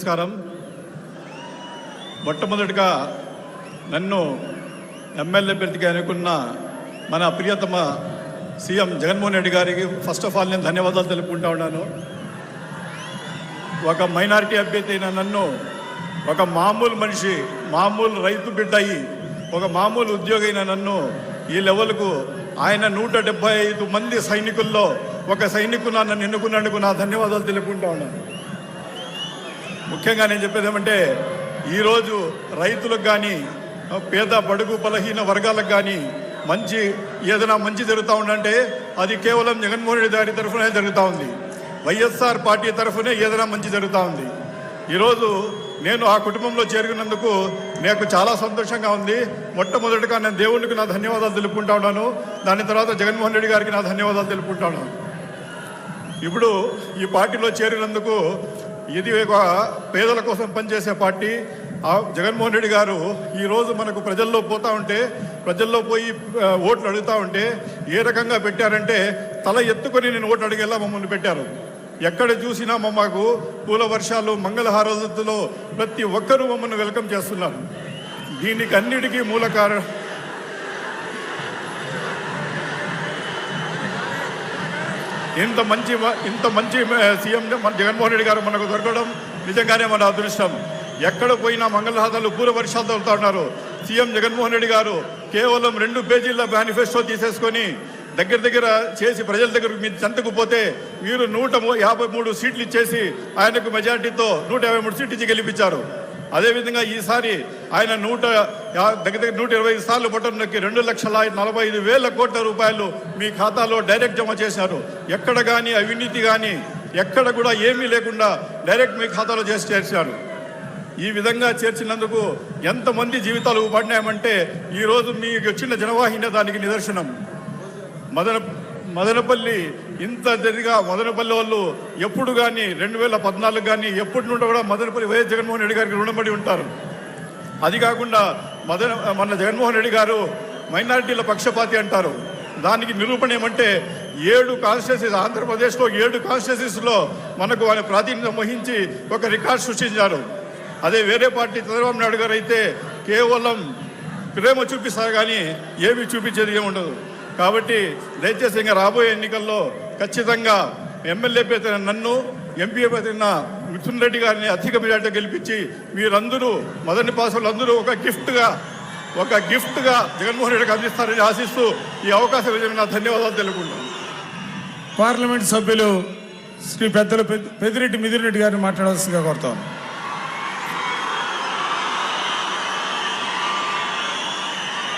నమస్కారం. మొట్టమొదటిగా నన్ను ఎమ్మెల్యే అభ్యర్థిగా అనుకున్న మన ప్రియతమ సీఎం జగన్మోహన్ రెడ్డి గారికి ఫస్ట్ ఆఫ్ ఆల్ నేను ధన్యవాదాలు తెలుపుకుంటా ఉన్నాను. ఒక మైనారిటీ అభ్యర్థి అయిన నన్ను ఒక మామూలు మనిషి, మామూలు రైతు బిడ్డ అయ్యి ఒక మామూలు ఉద్యోగి అయిన నన్ను ఈ లెవెల్కు ఆయన 175 మంది సైనికుల్లో ఒక సైనికుడు నన్ను ఎన్నుకున్నందుకు నా ధన్యవాదాలు తెలుపుకుంటా ఉన్నాను. ముఖ్యంగా నేను చెప్పేది ఏమంటే, ఈరోజు రైతులకు కానీ పేద బడుగు బలహీన వర్గాలకు కానీ ఏదైనా మంచి జరుగుతూ ఉందంటే అది కేవలం జగన్మోహన్ రెడ్డి గారి తరఫునే జరుగుతూ ఉంది. వైఎస్ఆర్ పార్టీ తరఫునే ఏదైనా మంచి జరుగుతూ ఉంది. ఈరోజు నేను ఆ కుటుంబంలో చేరుకున్నందుకు నాకు చాలా సంతోషంగా ఉంది. మొట్టమొదటిగా నేను దేవునికి నా ధన్యవాదాలు తెలుపుకుంటా ఉన్నాను. దాని తర్వాత జగన్మోహన్ రెడ్డి గారికి నా ధన్యవాదాలు తెలుపుకుంటా ఉన్నాను. ఇప్పుడు ఈ పార్టీలో చేరినందుకు ఇది ఒక పేదల కోసం పనిచేసే పార్టీ. జగన్మోహన్ రెడ్డి గారు ఈరోజు మనకు ప్రజల్లో పోతూ ఉంటే, ప్రజల్లో పోయి ఓట్లు అడుగుతూ ఉంటే ఏ రకంగా పెట్టారంటే తల ఎత్తుకొని నేను ఓట్లు అడిగేలా మమ్మల్ని పెట్టారు. ఎక్కడ చూసినా మాకు పూల వర్షాలు, మంగళహారతులో ప్రతి ఒక్కరూ మమ్మల్ని వెల్కమ్ చేస్తున్నారు. దీనికి అన్నిటికీ మూల కారణం ఇంత మంచి సీఎం మన జగన్మోహన్ రెడ్డి గారు మనకు దొరకడం నిజంగానే మన అదృష్టం. ఎక్కడ పోయినా మంగళహారతలు, పూల వర్షాలు తగులుతూ ఉన్నారు. సీఎం జగన్మోహన్ రెడ్డి గారు కేవలం 2 పేజీల మేనిఫెస్టో తీసేసుకొని దగ్గర చేసి ప్రజల దగ్గర మీరు చెంతకు పోతే మీరు 153 సీట్లు ఇచ్చేసి ఆయనకు మెజార్టీతో 153 సీట్లు ఇచ్చి గెలిపించారు. అదేవిధంగా ఈసారి ఆయన 125 సార్లు బటన్ నొక్కి 2,45,000 కోట్ల రూపాయలు మీ ఖాతాలో డైరెక్ట్ జమ చేశారు. ఎక్కడ కానీ అవినీతి కానీ ఎక్కడ కూడా ఏమీ లేకుండా డైరెక్ట్ మీ ఖాతాలో చేర్చారు. ఈ విధంగా చేర్చినందుకు ఎంతమంది జీవితాలు పడినాయమంటే ఈరోజు మీకు వచ్చిన జనవాహిని దానికి నిదర్శనం. మదనపల్లి మదనపల్లి వాళ్ళు ఎప్పుడు కానీ 2014 కానీ ఎప్పటి నుండి కూడా మదనపల్లి వైఎస్ జగన్మోహన్ రెడ్డి గారికి రుణపడి ఉంటారు. అది కాకుండా మన జగన్మోహన్ రెడ్డి గారు మైనారిటీల పక్షపాతి అంటారు. దానికి నిరూపణ ఏమంటే 7 కాన్స్టిట్యూన్సీస్, ఆంధ్రప్రదేశ్లో 7 కాన్స్టిట్యూన్సీస్లో మనకు ఆయన ప్రాతినిధ్యం వహించి ఒక రికార్డు సృష్టించారు. అదే వేరే పార్టీ చంద్రబాబు నాయుడు గారు అయితే కేవలం ప్రేమ చూపిస్తారు కానీ ఏమీ చూపించేది ఏముండదు. కాబట్టి దయచేసి ఇంకా రాబోయే ఎన్నికల్లో ఖచ్చితంగా ఎమ్మెల్యే పేరు నన్ను, ఎంపీ పేరు మిథున్ రెడ్డి గారిని అధిక మెజార్టీ గెలిపించి మీరందరూ మొదటి పాసులు అందరూ ఒక గిఫ్ట్గా జగన్మోహన్ రెడ్డికి అందిస్తారని ఆశిస్తూ ఈ అవకాశం ఇచ్చిన నా ధన్యవాదాలు తెలుపుకుంటాను. పార్లమెంట్ సభ్యులు శ్రీ పెద్దలు పెద్దిరెడ్డి మిథున్ రెడ్డి గారిని మాట్లాడాల్సిందిగా కోరుతాను.